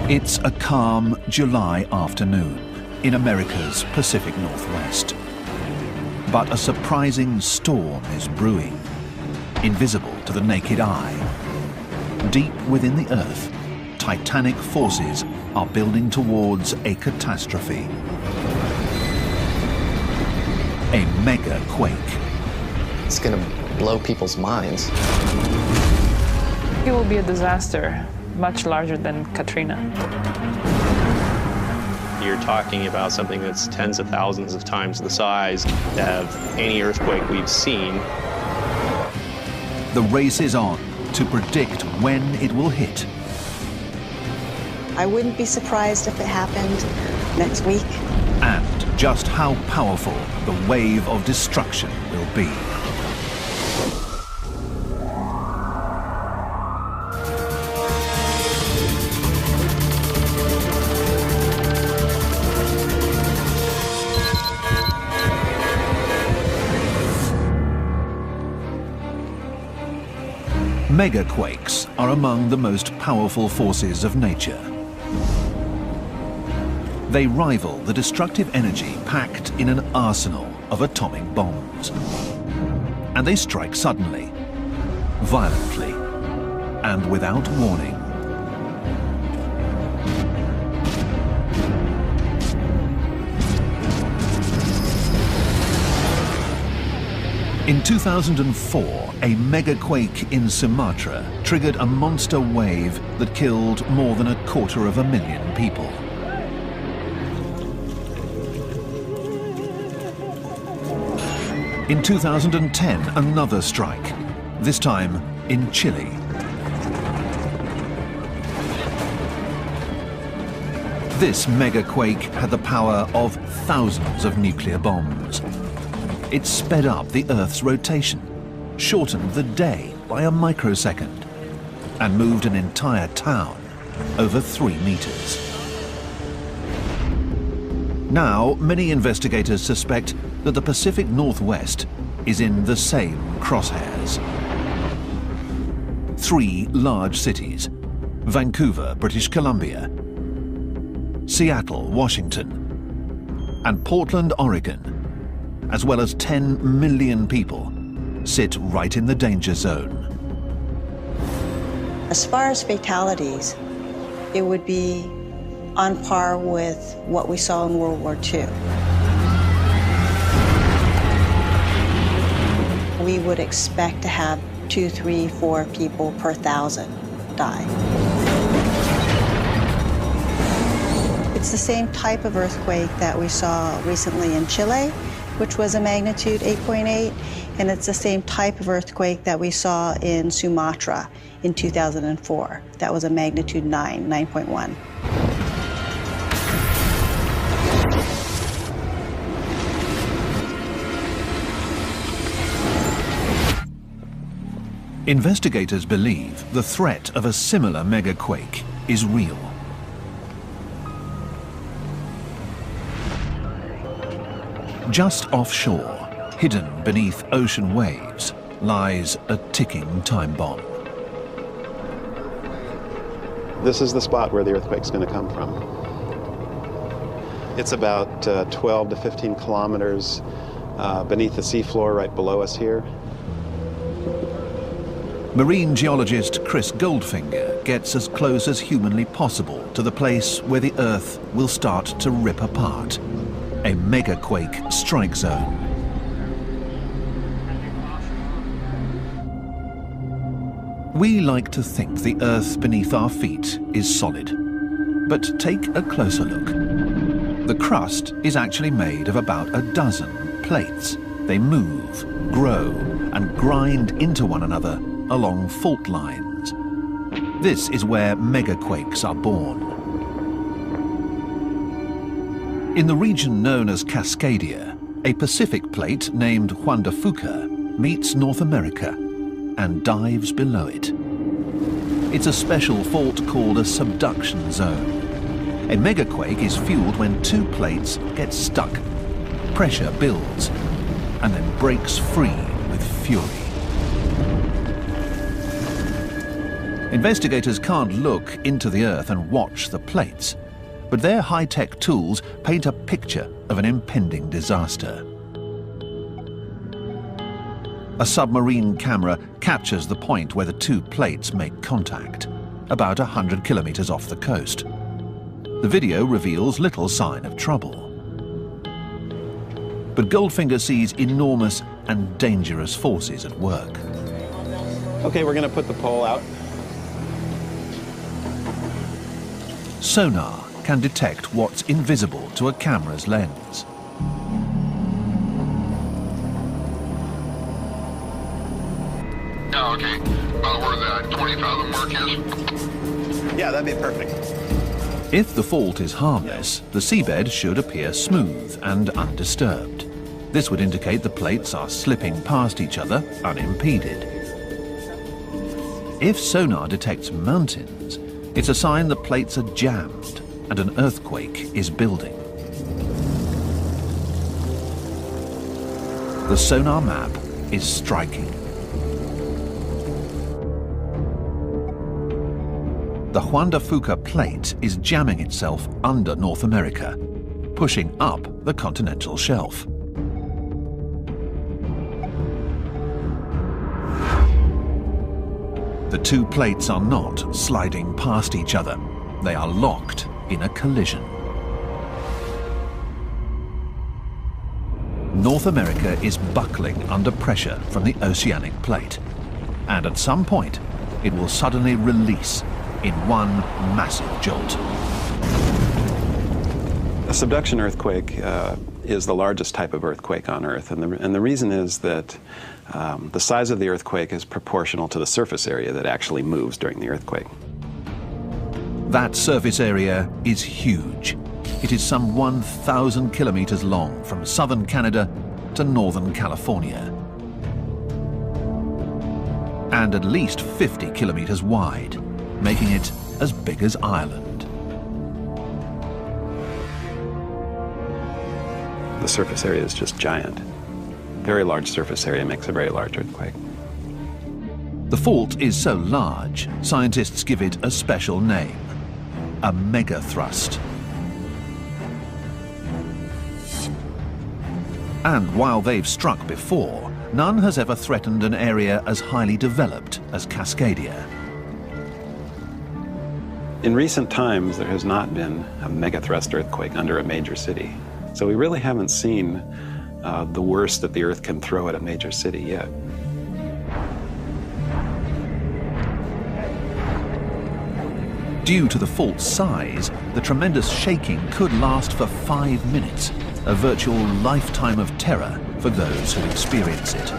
It's a calm July afternoon in America's Pacific Northwest. But a surprising storm is brewing, invisible to the naked eye. Deep within the Earth, titanic forces are building towards a catastrophe. A mega quake. It's going to blow people's minds. It will be a disaster, much larger than Katrina. You're talking about something that's tens of thousands of times the size of any earthquake we've seen. The race is on to predict when it will hit. I wouldn't be surprised if it happened next week. And just how powerful the wave of destruction will be. Megaquakes are among the most powerful forces of nature. They rival the destructive energy packed in an arsenal of atomic bombs. And they strike suddenly, violently, and without warning. In 2004, a megaquake in Sumatra triggered a monster wave that killed more than 250,000 people. In 2010, another strike, this time in Chile. This megaquake had the power of thousands of nuclear bombs. It sped up the Earth's rotation, shortened the day by a microsecond, and moved an entire town over 3 meters. Now, many investigators suspect that the Pacific Northwest is in the same crosshairs. 3 large cities: Vancouver, British Columbia, Seattle, Washington, and Portland, Oregon, as well as 10 million people, sit right in the danger zone. As far as fatalities, it would be on par with what we saw in World War II. We would expect to have 2, 3, 4 people per 1,000 die. It's the same type of earthquake that we saw recently in Chile, which was a magnitude 8.8, and it's the same type of earthquake that we saw in Sumatra in 2004. That was a magnitude 9, 9.1. Investigators believe the threat of a similar megaquake is real. Just offshore, hidden beneath ocean waves, lies a ticking time bomb. This is the spot where the earthquake's going to come from. It's about 12 to 15 kilometers beneath the seafloor right below us here. Marine geologist Chris Goldfinger gets as close as humanly possible to the place where the Earth will start to rip apart. A megaquake strike zone. We like to think the Earth beneath our feet is solid. But take a closer look. The crust is actually made of about 12 plates. They move, grow, and grind into one another along fault lines. This is where megaquakes are born. In the region known as Cascadia, a Pacific plate named Juan de Fuca meets North America and dives below it. It's a special fault called a subduction zone. A megaquake is fueled when 2 plates get stuck. Pressure builds and then breaks free with fury. Investigators can't look into the Earth and watch the plates, but their high-tech tools paint a picture of an impending disaster. A submarine camera captures the point where the two plates make contact, about 100 kilometers off the coast. The video reveals little sign of trouble. But Goldfinger sees enormous and dangerous forces at work. Okay, we're going to put the pole out. Sonar can detect what's invisible to a camera's lens. Oh, okay. About where the 20 fathom mark is? Yeah, that'd be perfect. If the fault is harmless, the seabed should appear smooth and undisturbed. This would indicate the plates are slipping past each other unimpeded. If sonar detects mountains, it's a sign the plates are jammed and an earthquake is building. The sonar map is striking. The Juan de Fuca plate is jamming itself under North America, pushing up the continental shelf. The two plates are not sliding past each other. They are locked in a collision. North America is buckling under pressure from the oceanic plate, and at some point, it will suddenly release in one massive jolt. A subduction earthquake is the largest type of earthquake on Earth, and the reason is that the size of the earthquake is proportional to the surface area that actually moves during the earthquake. That surface area is huge. It is some 1,000 kilometers long from southern Canada to northern California, and at least 50 kilometers wide, making it as big as Ireland. The surface area is just giant. Very large surface area makes a very large earthquake. The fault is so large, scientists give it a special name, a megathrust. And while they've struck before, none has ever threatened an area as highly developed as Cascadia. In recent times, there has not been a megathrust earthquake under a major city. So we really haven't seen the worst that the Earth can throw at a major city yet. Due to the fault's size, the tremendous shaking could last for 5 minutes, a virtual lifetime of terror for those who experience it.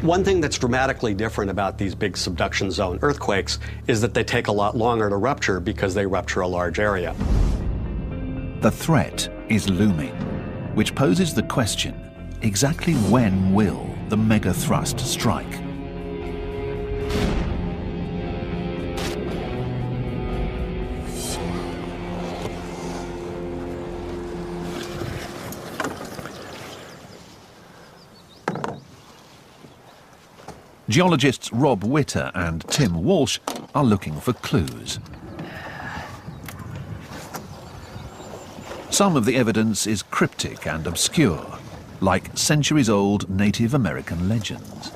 One thing that's dramatically different about these big subduction zone earthquakes is that they take a lot longer to rupture because they rupture a large area. The threat is looming, which poses the question, exactly when will the megathrust strike? Geologists Rob Witter and Tim Walsh are looking for clues. Some of the evidence is cryptic and obscure, like centuries-old Native American legends.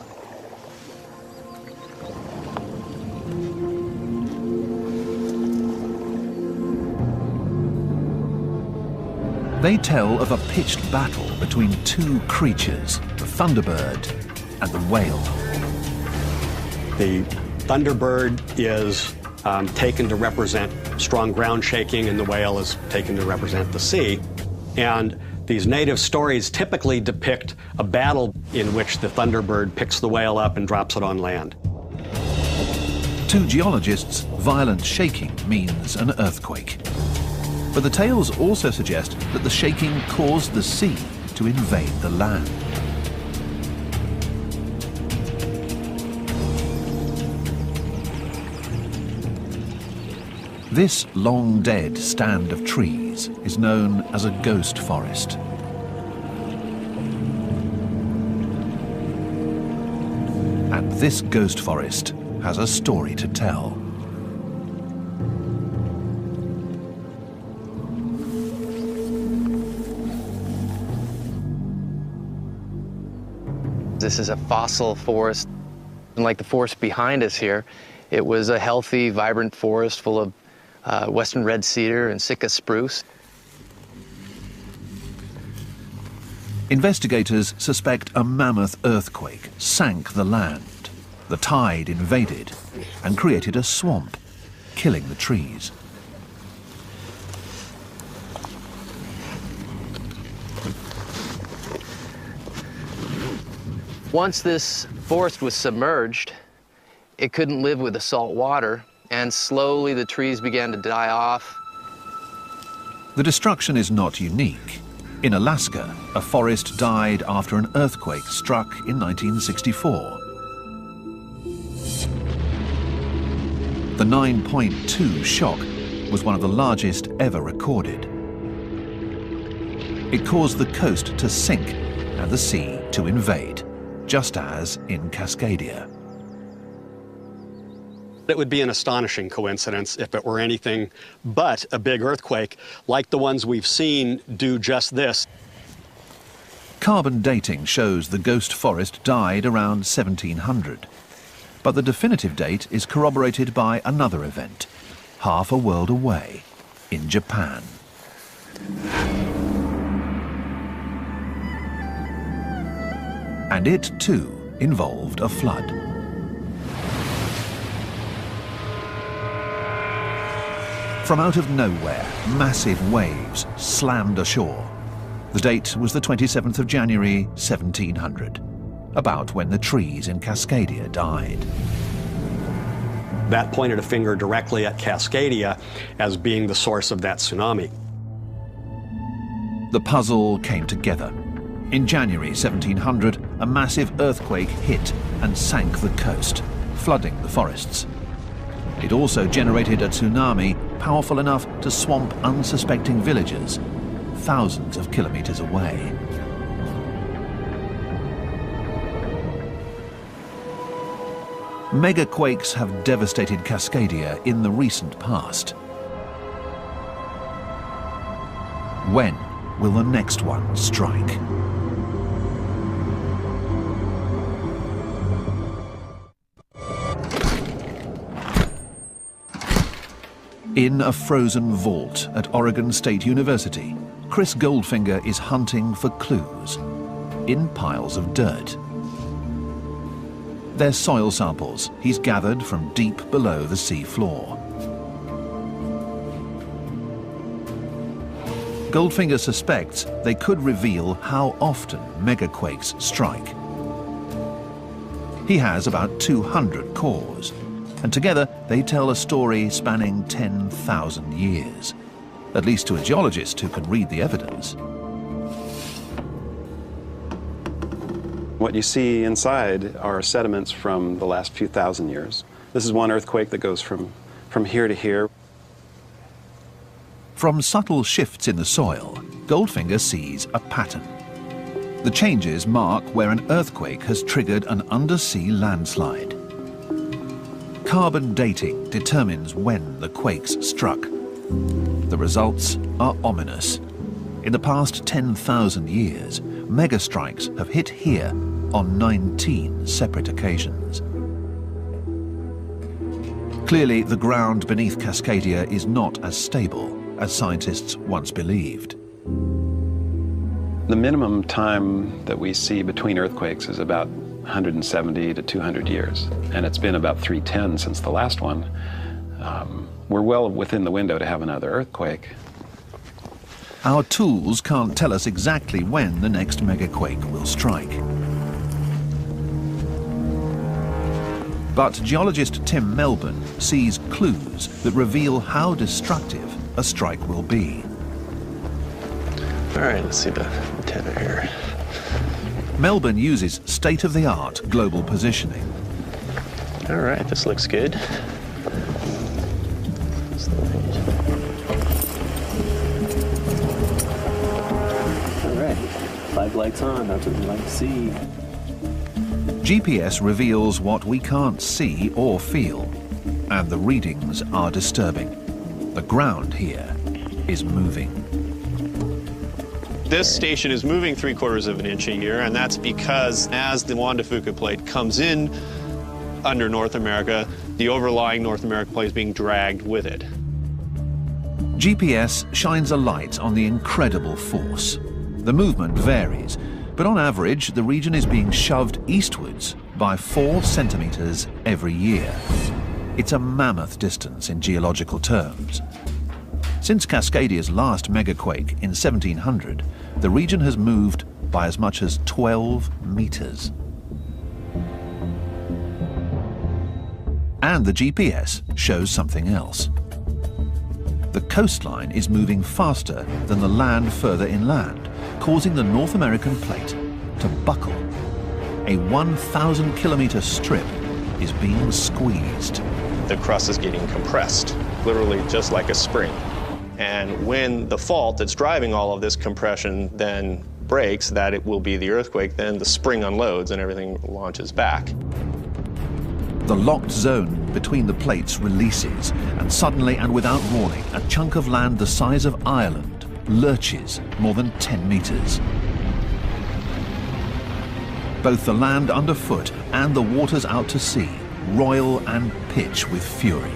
They tell of a pitched battle between two creatures, the Thunderbird and the whale. The Thunderbird is taken to represent strong ground shaking, and the whale is taken to represent the sea. And these native stories typically depict a battle in which the Thunderbird picks the whale up and drops it on land. To geologists, violent shaking means an earthquake. But the tales also suggest that the shaking caused the sea to invade the land. This long-dead stand of trees is known as a ghost forest. And this ghost forest has a story to tell. This is a fossil forest. And like the forest behind us here, it was a healthy, vibrant forest full of western red cedar and Sitka spruce. Investigators suspect a mammoth earthquake sank the land. The tide invaded and created a swamp, killing the trees. Once this forest was submerged, it couldn't live with the salt water, and slowly the trees began to die off. The destruction is not unique. In Alaska, a forest died after an earthquake struck in 1964. The 9.2 shock was one of the largest ever recorded. It caused the coast to sink and the sea to invade, just as in Cascadia. It would be an astonishing coincidence if it were anything but a big earthquake, like the ones we've seen do just this. Carbon dating shows the ghost forest died around 1700. But the definitive date is corroborated by another event, half a world away, in Japan. And it, too, involved a flood. From out of nowhere, massive waves slammed ashore. The date was the 27th of January, 1700, about when the trees in Cascadia died. That pointed a finger directly at Cascadia as being the source of that tsunami. The puzzle came together. In January 1700, a massive earthquake hit and sank the coast, flooding the forests. It also generated a tsunami powerful enough to swamp unsuspecting villagers, thousands of kilometers away. Megaquakes have devastated Cascadia in the recent past. When will the next one strike? In a frozen vault at Oregon State University, Chris Goldfinger is hunting for clues in piles of dirt. They're soil samples he's gathered from deep below the sea floor. Goldfinger suspects they could reveal how often megaquakes strike. He has about 200 cores, and together they tell a story spanning 10,000 years, at least to a geologist who can read the evidence. What you see inside are sediments from the last few thousand years. This is one earthquake that goes from here to here. From subtle shifts in the soil, Goldfinger sees a pattern. The changes mark where an earthquake has triggered an undersea landslide. Carbon dating determines when the quakes struck. The results are ominous. In the past 10,000 years, megastrikes have hit here on 19 separate occasions. Clearly, the ground beneath Cascadia is not as stable as scientists once believed. The minimum time that we see between earthquakes is about 170 to 200 years, and it's been about 310 since the last one. We're well within the window to have another earthquake. Our tools can't tell us exactly when the next megaquake will strike. But geologist Tim Melbourne sees clues that reveal how destructive a strike will be. All right, let's see the antenna here. Melbourne uses state-of-the-art global positioning. All right, this looks good. All right, 5 lights on, that's what we like to see. GPS reveals what we can't see or feel, and the readings are disturbing. The ground here is moving. This station is moving 3/4 of an inch a year, and that's because as the Juan de Fuca plate comes in under North America, the overlying North America plate is being dragged with it. GPS shines a light on the incredible force. The movement varies, but on average, the region is being shoved eastwards by 4 centimeters every year. It's a mammoth distance in geological terms. Since Cascadia's last megaquake in 1700, the region has moved by as much as 12 meters. And the GPS shows something else. The coastline is moving faster than the land further inland, causing the North American plate to buckle. A 1,000-kilometer strip is being squeezed. The crust is getting compressed, literally just like a spring. And when the fault that's driving all of this compression then breaks, that it will be the earthquake, then the spring unloads and everything launches back. The locked zone between the plates releases, and suddenly and without warning, a chunk of land the size of Ireland lurches more than 10 meters. Both the land underfoot and the waters out to sea roil and pitch with fury.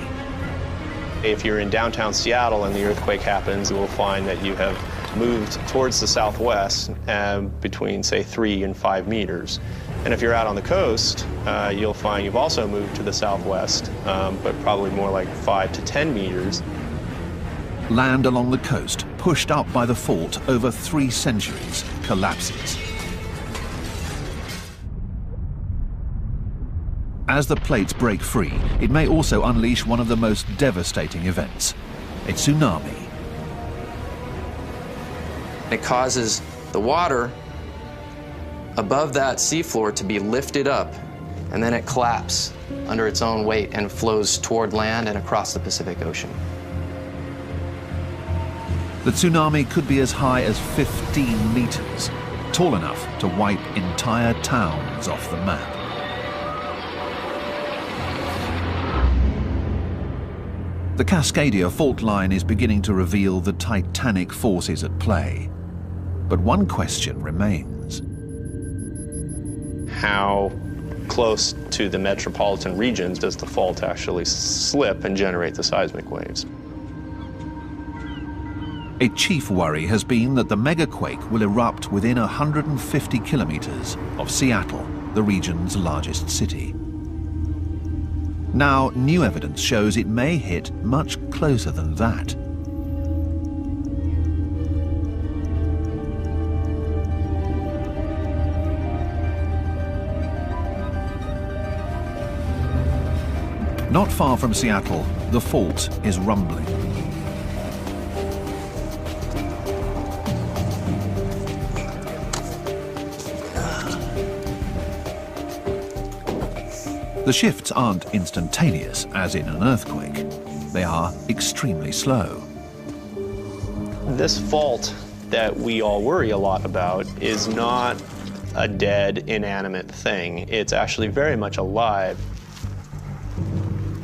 If you're in downtown Seattle and the earthquake happens, you will find that you have moved towards the southwest between, say, 3 and 5 meters. And if you're out on the coast, you'll find you've also moved to the southwest, but probably more like 5 to 10 meters. Land along the coast, pushed up by the fault over 3 centuries, collapses. As the plates break free, it may also unleash one of the most devastating events, a tsunami. It causes the water above that seafloor to be lifted up, and then it collapses under its own weight and flows toward land and across the Pacific Ocean. The tsunami could be as high as 15 meters, tall enough to wipe entire towns off the map. The Cascadia fault line is beginning to reveal the titanic forces at play. But one question remains. How close to the metropolitan regions does the fault actually slip and generate the seismic waves? A chief worry has been that the megaquake will erupt within 150 kilometers of Seattle, the region's largest city. Now, new evidence shows it may hit much closer than that. Not far from Seattle, the fault is rumbling. The shifts aren't instantaneous, as in an earthquake. They are extremely slow. This fault that we all worry a lot about is not a dead, inanimate thing. It's actually very much alive.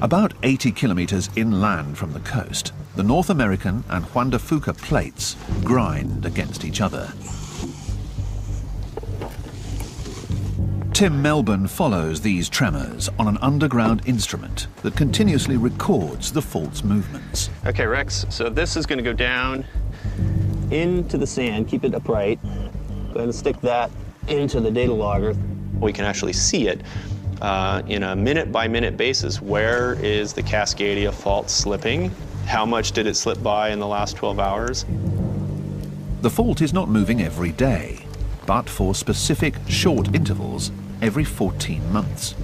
About 80 kilometers inland from the coast, the North American and Juan de Fuca plates grind against each other. Tim Melbourne follows these tremors on an underground instrument that continuously records the fault's movements. Okay, Rex, so this is going to go down into the sand, keep it upright. Go ahead and stick that into the data logger. We can actually see it in a minute-by-minute basis. Where is the Cascadia fault slipping? How much did it slip by in the last 12 hours? The fault is not moving every day, but for specific short intervals every 14 months.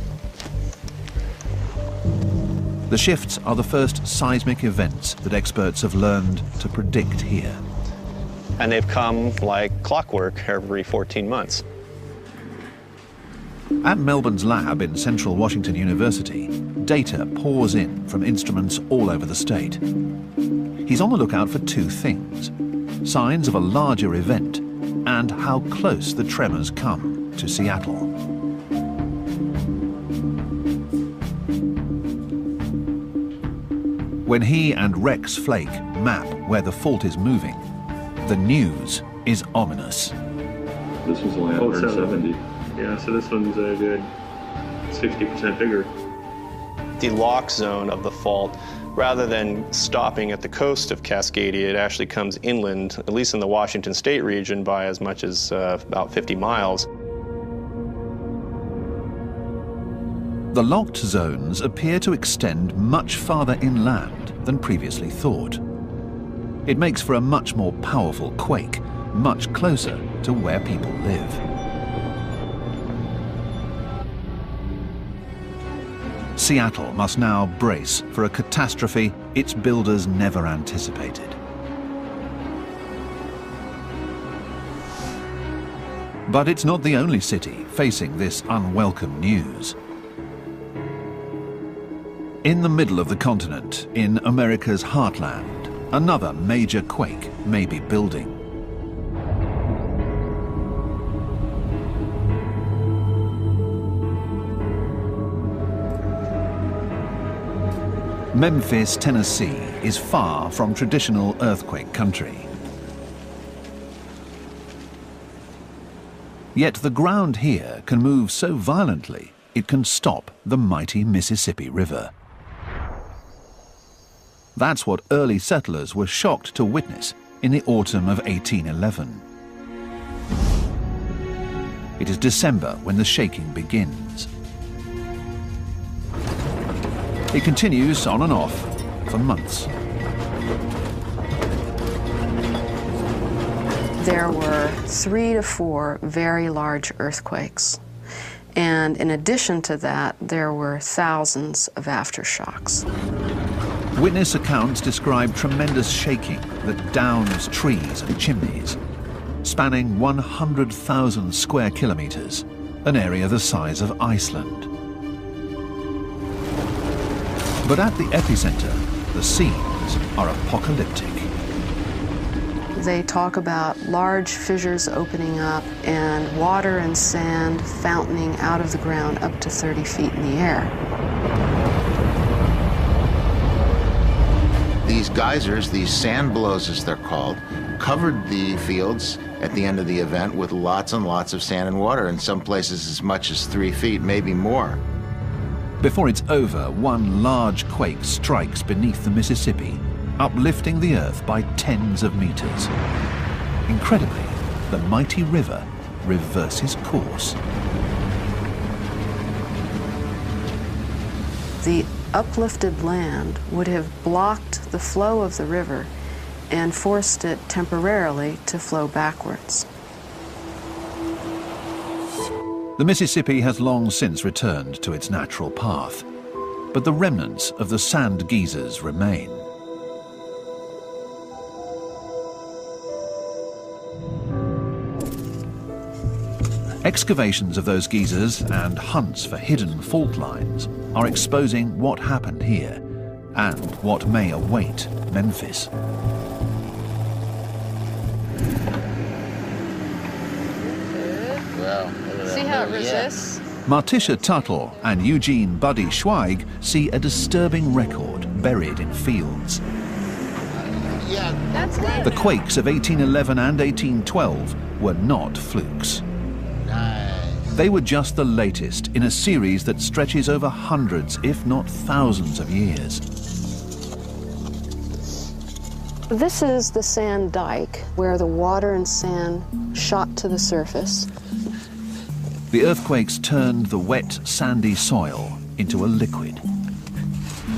The shifts are the first seismic events that experts have learned to predict here. And they've come like clockwork every 14 months. At Melbourne's lab in Central Washington University, data pours in from instruments all over the state. He's on the lookout for 2 things: signs of a larger event and how close the tremors come to Seattle. When he and Rex Flake map where the fault is moving, the news is ominous. This one's only 170. Yeah, so this one's a good 60% bigger. The lock zone of the fault, rather than stopping at the coast of Cascadia, it actually comes inland, at least in the Washington State region, by as much as about 50 miles. The locked zones appear to extend much farther inland than previously thought. It makes for a much more powerful quake, much closer to where people live. Seattle must now brace for a catastrophe its builders never anticipated. But it's not the only city facing this unwelcome news. In the middle of the continent, in America's heartland, another major quake may be building. Memphis, Tennessee is far from traditional earthquake country. Yet the ground here can move so violently it can stop the mighty Mississippi River. That's what early settlers were shocked to witness in the autumn of 1811. It is December when the shaking begins. It continues on and off for months. There were 3 to 4 very large earthquakes. And in addition to that, there were thousands of aftershocks. Witness accounts describe tremendous shaking that downs trees and chimneys, spanning 100,000 square kilometers, an area the size of Iceland. But at the epicenter, the scenes are apocalyptic. They talk about large fissures opening up and water and sand fountaining out of the ground up to 30 feet in the air. These geysers, these sand blows as they're called, covered the fields at the end of the event with lots and lots of sand and water, in some places as much as 3 feet, maybe more. Before it's over, one large quake strikes beneath the Mississippi, uplifting the earth by tens of meters. Incredibly, the mighty river reverses course. The uplifted land would have blocked the flow of the river and forced it temporarily to flow backwards. The Mississippi has long since returned to its natural path, but the remnants of the sand geysers remain. Excavations of those geysers and hunts for hidden fault lines are exposing what happened here and what may await Memphis. Wow. See how it resists? Martisha Tuttle and Eugene Buddy Schweig see a disturbing record buried in fields. That's good. The quakes of 1811 and 1812 were not flukes. They were just the latest in a series that stretches over hundreds, if not thousands of years. This is the sand dike where the water and sand shot to the surface. The earthquakes turned the wet, sandy soil into a liquid.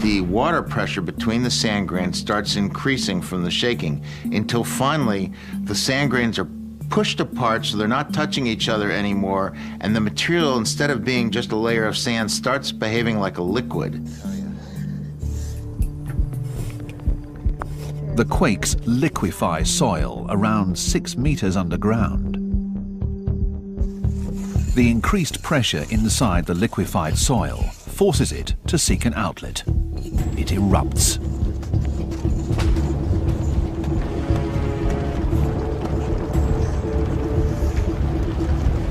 The water pressure between the sand grains starts increasing from the shaking until finally the sand grains are pushed apart so they're not touching each other anymore, and the material, instead of being just a layer of sand, starts behaving like a liquid. The quakes liquefy soil around 6 meters underground. The increased pressure inside the liquefied soil forces it to seek an outlet. It erupts.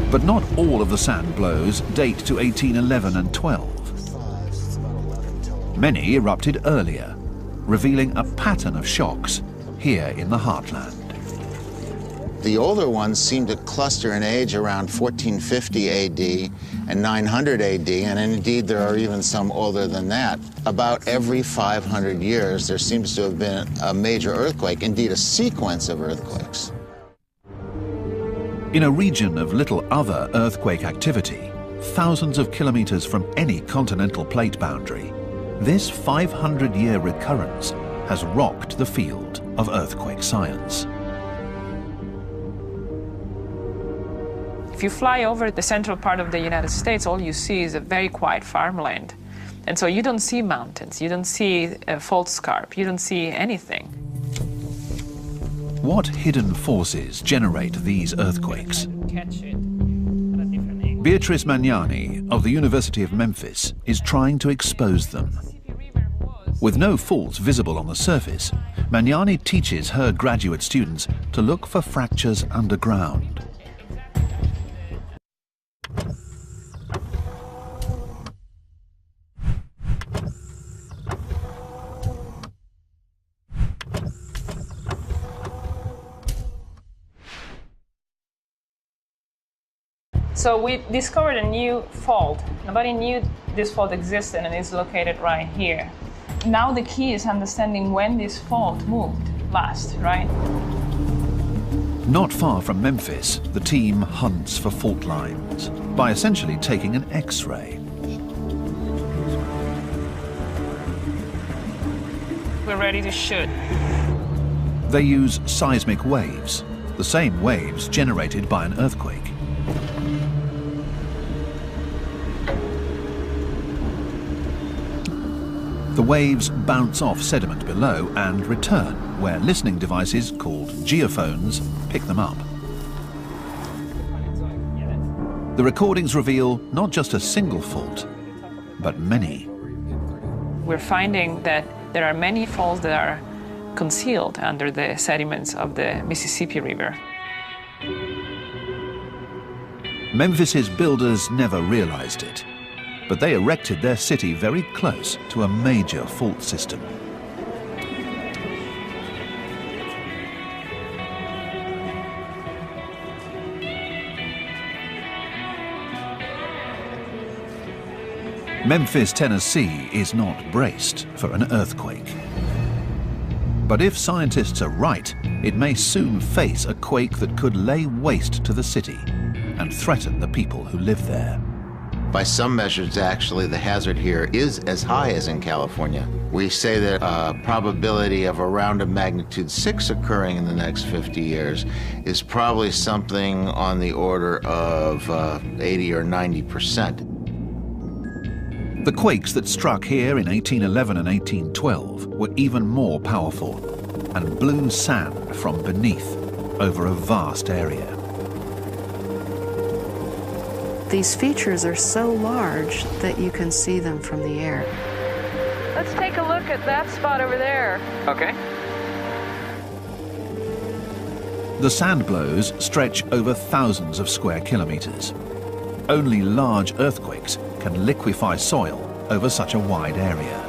But not all of the sand blows date to 1811 and 12. Many erupted earlier, revealing a pattern of shocks here in the heartland. The older ones seem to cluster in age around 1450 AD and 900 AD, and indeed there are even some older than that. About every 500 years, there seems to have been a major earthquake, indeed a sequence of earthquakes. In a region of little other earthquake activity, thousands of kilometers from any continental plate boundary, this 500-year recurrence has rocked the field of earthquake science. If you fly over the central part of the United States, all you see is a very quiet farmland. And so you don't see mountains, you don't see a fault scarp, you don't see anything. What hidden forces generate these earthquakes? Beatrice Magnani of the University of Memphis is trying to expose them. With no faults visible on the surface, Magnani teaches her graduate students to look for fractures underground. So we discovered a new fault. Nobody knew this fault existed, and it's located right here. Now the key is understanding when this fault moved last, right? Not far from Memphis, the team hunts for fault lines by essentially taking an X-ray. We're ready to shoot. They use seismic waves, the same waves generated by an earthquake. The waves bounce off sediment below and return, where listening devices called geophones pick them up. The recordings reveal not just a single fault, but many. We're finding that there are many faults that are concealed under the sediments of the Mississippi River. Memphis's builders never realized it, but they erected their city very close to a major fault system. Memphis, Tennessee is not braced for an earthquake. But if scientists are right, it may soon face a quake that could lay waste to the city and threaten the people who live there. By some measures, actually, the hazard here is as high as in California. We say that a probability of around a magnitude 6 occurring in the next 50 years is probably something on the order of 80 or 90%. The quakes that struck here in 1811 and 1812 were even more powerful and blew sand from beneath over a vast area. These features are so large that you can see them from the air. Let's take a look at that spot over there. Okay. The sand blows stretch over thousands of square kilometers. Only large earthquakes can liquefy soil over such a wide area.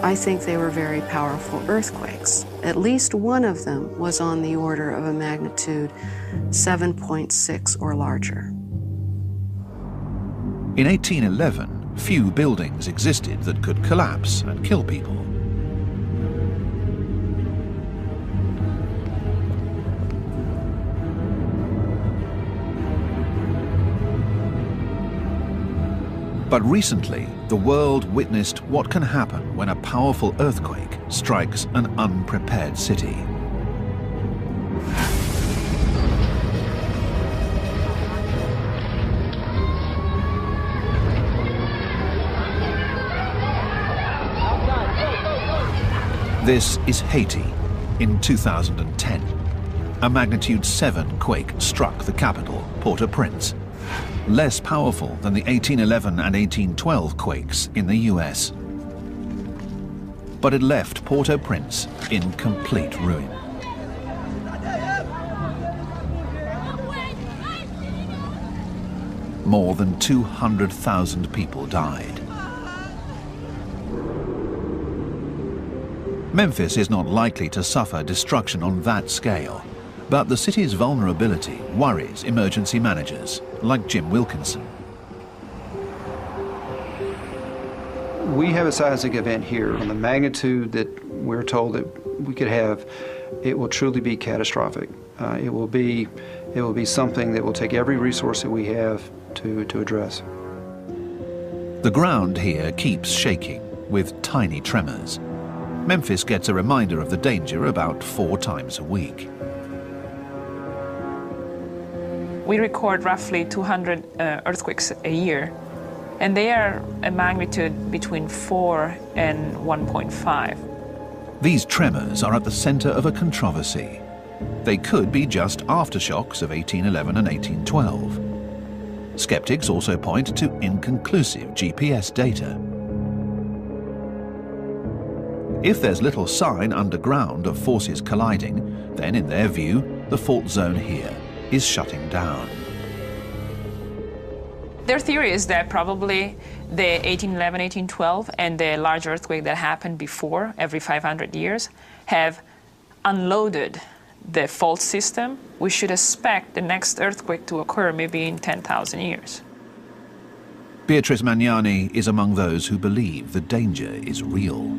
I think they were very powerful earthquakes. At least one of them was on the order of a magnitude 7.6 or larger. In 1811, few buildings existed that could collapse and kill people. But recently, the world witnessed what can happen when a powerful earthquake strikes an unprepared city. This is Haiti in 2010. A magnitude 7 quake struck the capital, Port-au-Prince. Less powerful than the 1811 and 1812 quakes in the US. But it left Port-au-Prince in complete ruin. More than 200,000 people died. Memphis is not likely to suffer destruction on that scale, but the city's vulnerability worries emergency managers like Jim Wilkinson. We have a seismic event here on the magnitude that we're told that we could have. It will truly be catastrophic. It will be something that will take every resource that we have to address. The ground here keeps shaking with tiny tremors. Memphis gets a reminder of the danger about 4 times a week. We record roughly 200 earthquakes a year, and they are a magnitude between 4 and 1.5. These tremors are at the center of a controversy. They could be just aftershocks of 1811 and 1812. Skeptics also point to inconclusive GPS data. If there's little sign underground of forces colliding, then in their view, the fault zone here is shutting down. Their theory is that probably the 1811, 1812 and the large earthquake that happened before, every 500 years, have unloaded the fault system. We should expect the next earthquake to occur maybe in 10,000 years. Beatrice Magnani is among those who believe the danger is real.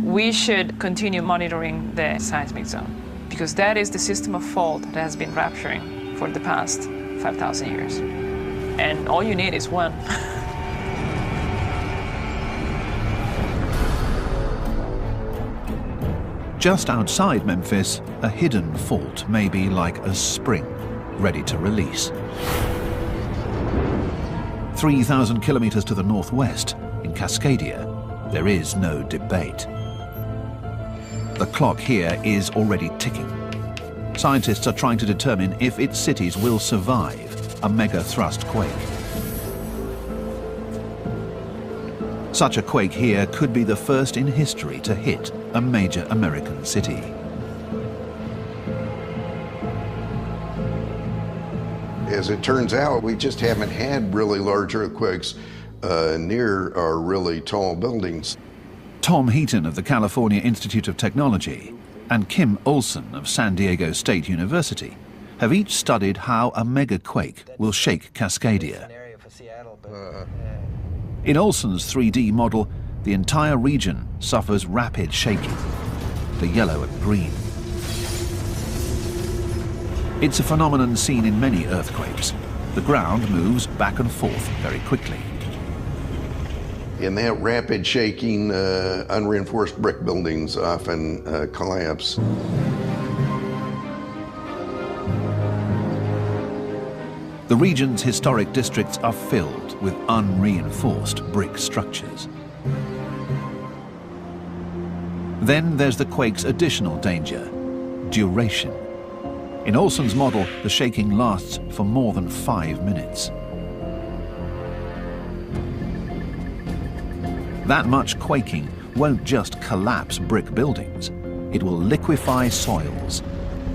We should continue monitoring the seismic zone, because that is the system of fault that has been rupturing for the past 5,000 years. And all you need is one. Just outside Memphis, a hidden fault may be like a spring, ready to release. 3,000 kilometers to the northwest, in Cascadia, there is no debate. The clock here is already ticking. Scientists are trying to determine if its cities will survive a mega-thrust quake. Such a quake here could be the first in history to hit a major American city. As it turns out, we just haven't had really large earthquakes near our really tall buildings. Tom Heaton of the California Institute of Technology and Kim Olson of San Diego State University have each studied how a megaquake will shake Cascadia. In Olson's 3D model, the entire region suffers rapid shaking, the yellow and green. It's a phenomenon seen in many earthquakes. The ground moves back and forth very quickly. In that rapid shaking, unreinforced brick buildings often collapse. The region's historic districts are filled with unreinforced brick structures. Then there's the quake's additional danger, duration. In Olson's model, the shaking lasts for more than 5 minutes. That much quaking won't just collapse brick buildings. It will liquefy soils,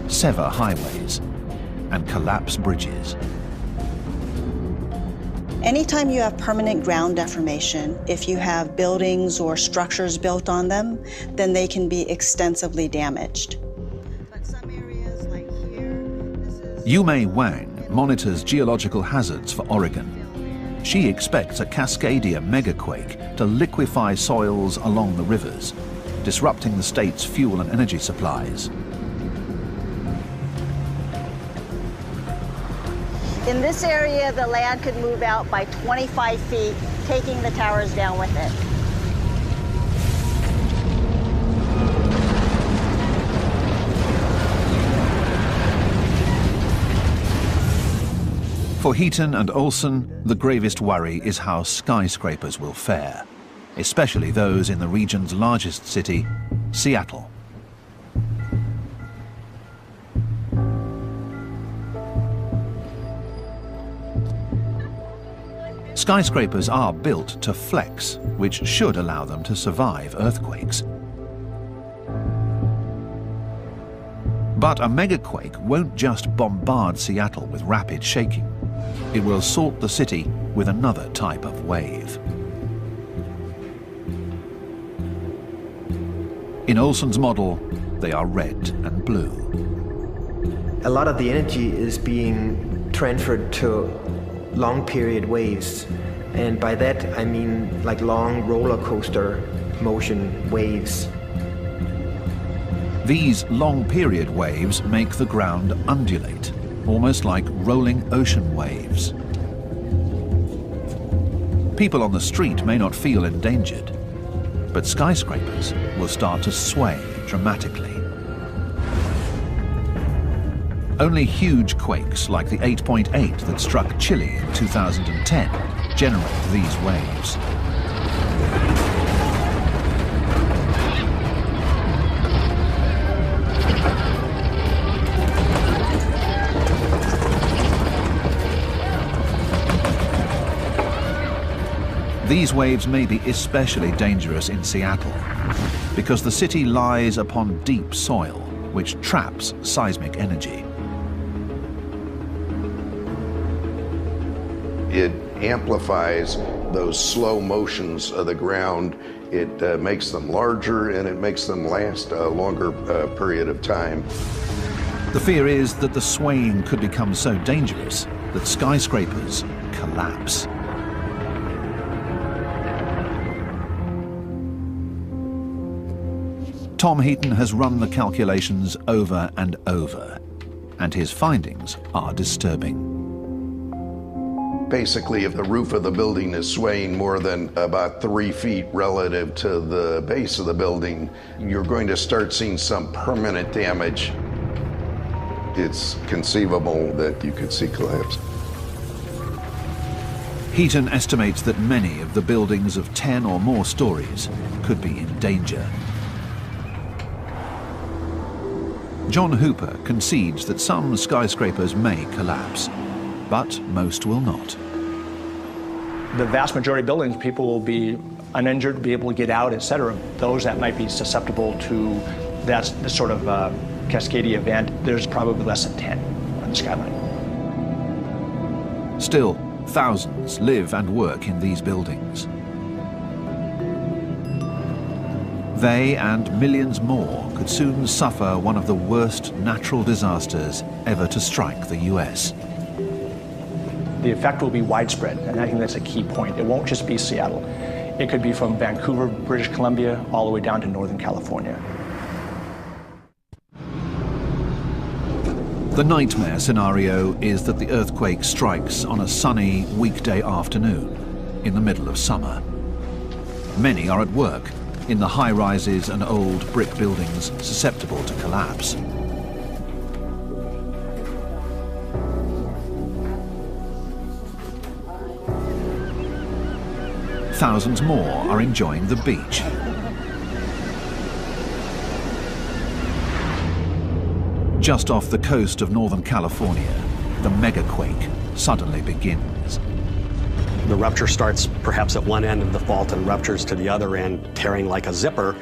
sever highways, and collapse bridges. Anytime you have permanent ground deformation, if you have buildings or structures built on them, then they can be extensively damaged. But some areas like here, Yumei Wang monitors geological hazards for Oregon. She expects a Cascadia megaquake to liquefy soils along the rivers, disrupting the state's fuel and energy supplies. In this area, the land could move out by 25 feet, taking the towers down with it. For Heaton and Olson, the gravest worry is how skyscrapers will fare, especially those in the region's largest city, Seattle. Skyscrapers are built to flex, which should allow them to survive earthquakes. But a megaquake won't just bombard Seattle with rapid shaking. It will assault the city with another type of wave. In Olson's model, they are red and blue. A lot of the energy is being transferred to long period waves. And by that, I mean like long roller coaster motion waves. These long period waves make the ground undulate, almost like rolling ocean waves. People on the street may not feel endangered, but skyscrapers will start to sway dramatically. Only huge quakes like the 8.8 that struck Chile in 2010 generate these waves. These waves may be especially dangerous in Seattle because the city lies upon deep soil, which traps seismic energy. It amplifies those slow motions of the ground. It makes them larger and it makes them last a longer period of time. The fear is that the swaying could become so dangerous that skyscrapers collapse. Tom Heaton has run the calculations over and over, and his findings are disturbing. Basically, if the roof of the building is swaying more than about 3 feet relative to the base of the building, you're going to start seeing some permanent damage. It's conceivable that you could see collapse. Heaton estimates that many of the buildings of 10 or more stories could be in danger. John Hooper concedes that some skyscrapers may collapse, but most will not. The vast majority of buildings, people will be uninjured, be able to get out, etc. Those that might be susceptible to that sort of cascading event, there's probably less than 10 on the skyline. Still, thousands live and work in these buildings. They and millions more could soon suffer one of the worst natural disasters ever to strike the US. The effect will be widespread, and I think that's a key point. It won't just be Seattle. It could be from Vancouver, British Columbia, all the way down to Northern California. The nightmare scenario is that the earthquake strikes on a sunny weekday afternoon in the middle of summer. Many are at work in the high-rises and old brick buildings susceptible to collapse. Thousands more are enjoying the beach. Just off the coast of Northern California, the megaquake suddenly begins. The rupture starts perhaps at one end of the fault and ruptures to the other end, tearing like a zipper.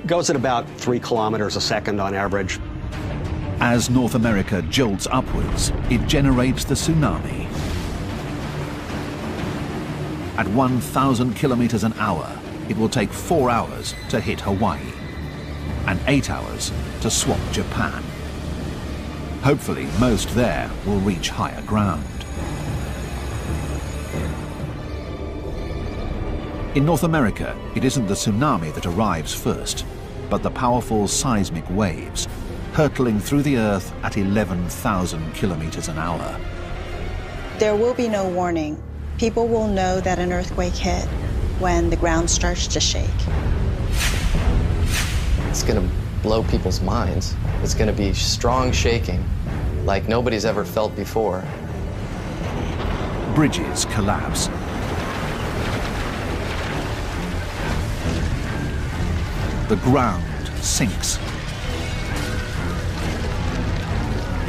Goes at about 3 kilometers a second on average. As North America jolts upwards, it generates the tsunami. At 1,000 kilometers an hour, it will take 4 hours to hit Hawaii and 8 hours to swamp Japan. Hopefully, most there will reach higher ground. In North America, it isn't the tsunami that arrives first, but the powerful seismic waves hurtling through the earth at 11,000 kilometers an hour. There will be no warning. People will know that an earthquake hit when the ground starts to shake. It's going to blow people's minds. It's going to be strong shaking like nobody's ever felt before. Bridges collapse. The ground sinks.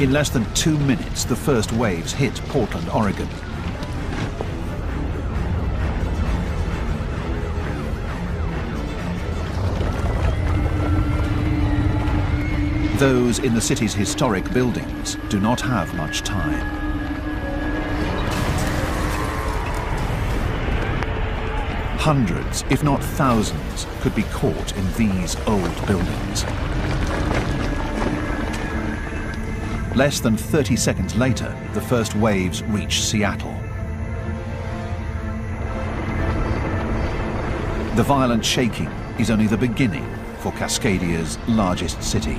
In less than 2 minutes, the first waves hit Portland, Oregon. Those in the city's historic buildings do not have much time. Hundreds, if not thousands, could be caught in these old buildings. Less than 30 seconds later, the first waves reach Seattle. The violent shaking is only the beginning for Cascadia's largest city.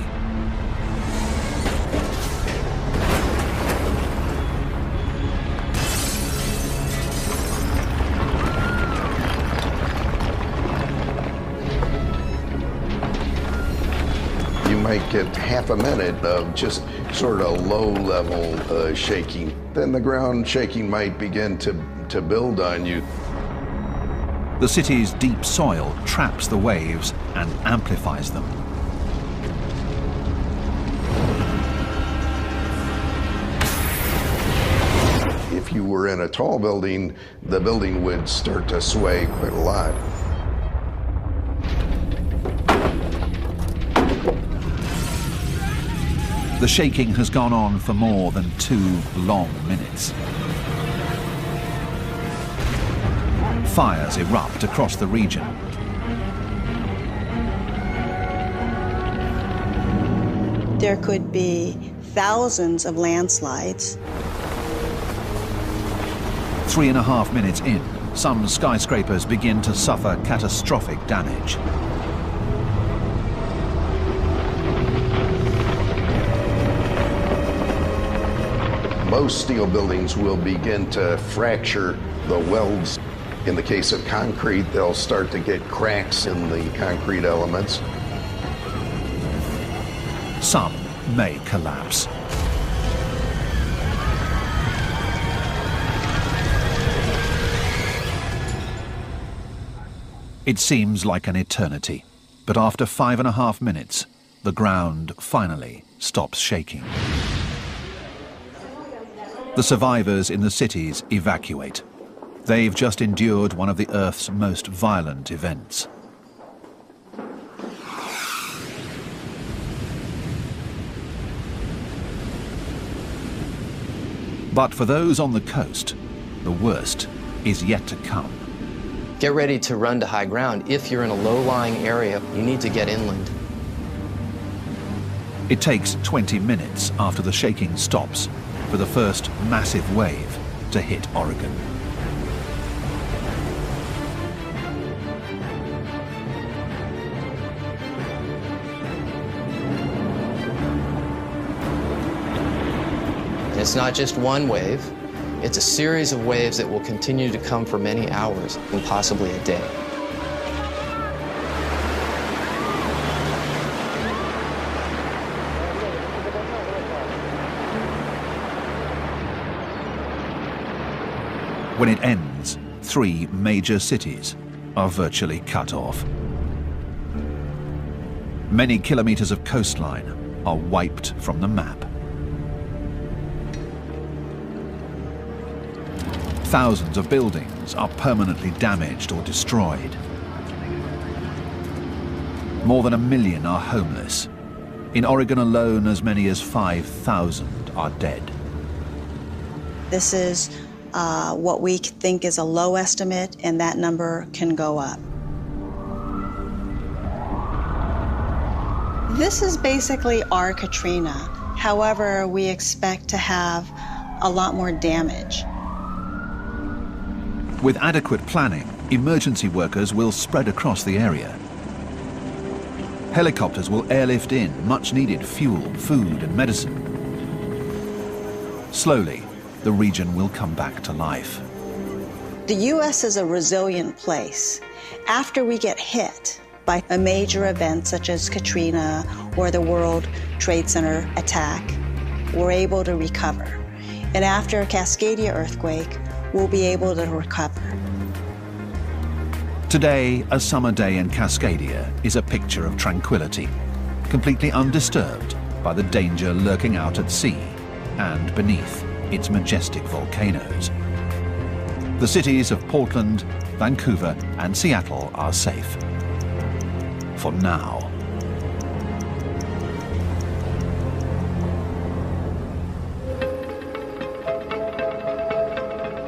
You might get half a minute of just sort of low-level shaking. Then the ground shaking might begin to build on you. The city's deep soil traps the waves and amplifies them. If you were in a tall building, the building would start to sway quite a lot. The shaking has gone on for more than 2 long minutes. Fires erupt across the region. There could be thousands of landslides. 3.5 minutes in, some skyscrapers begin to suffer catastrophic damage. Most steel buildings will begin to fracture the welds. In the case of concrete, they'll start to get cracks in the concrete elements. Some may collapse. It seems like an eternity, but after 5.5 minutes, the ground finally stops shaking. The survivors in the cities evacuate. They've just endured one of the Earth's most violent events. But for those on the coast, the worst is yet to come. Get ready to run to high ground. If you're in a low-lying area, you need to get inland. It takes 20 minutes after the shaking stops for the first massive wave to hit Oregon. It's not just one wave, it's a series of waves that will continue to come for many hours and possibly a day. When it ends, 3 major cities are virtually cut off. Many kilometers of coastline are wiped from the map. Thousands of buildings are permanently damaged or destroyed. More than 1 million are homeless. In Oregon alone, as many as 5,000 are dead. This is what we think is a low estimate, and that number can go up. This is basically our Katrina. However, we expect to have a lot more damage. With adequate planning, emergency workers will spread across the area. Helicopters will airlift in much-needed fuel, food, and medicine. Slowly, the region will come back to life. The U.S. is a resilient place. After we get hit by a major event such as Katrina or the World Trade Center attack, we're able to recover. And after a Cascadia earthquake, we'll be able to recover. Today, a summer day in Cascadia is a picture of tranquility, completely undisturbed by the danger lurking out at sea and beneath its majestic volcanoes. The cities of Portland, Vancouver, and Seattle are safe. For now.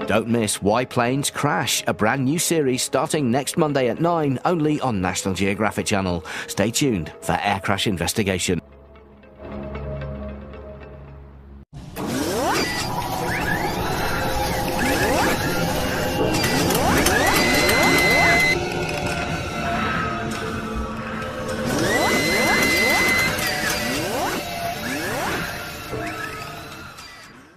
Don't miss Why Planes Crash, a brand new series starting next Monday at 9, only on National Geographic Channel. Stay tuned for Air Crash Investigation.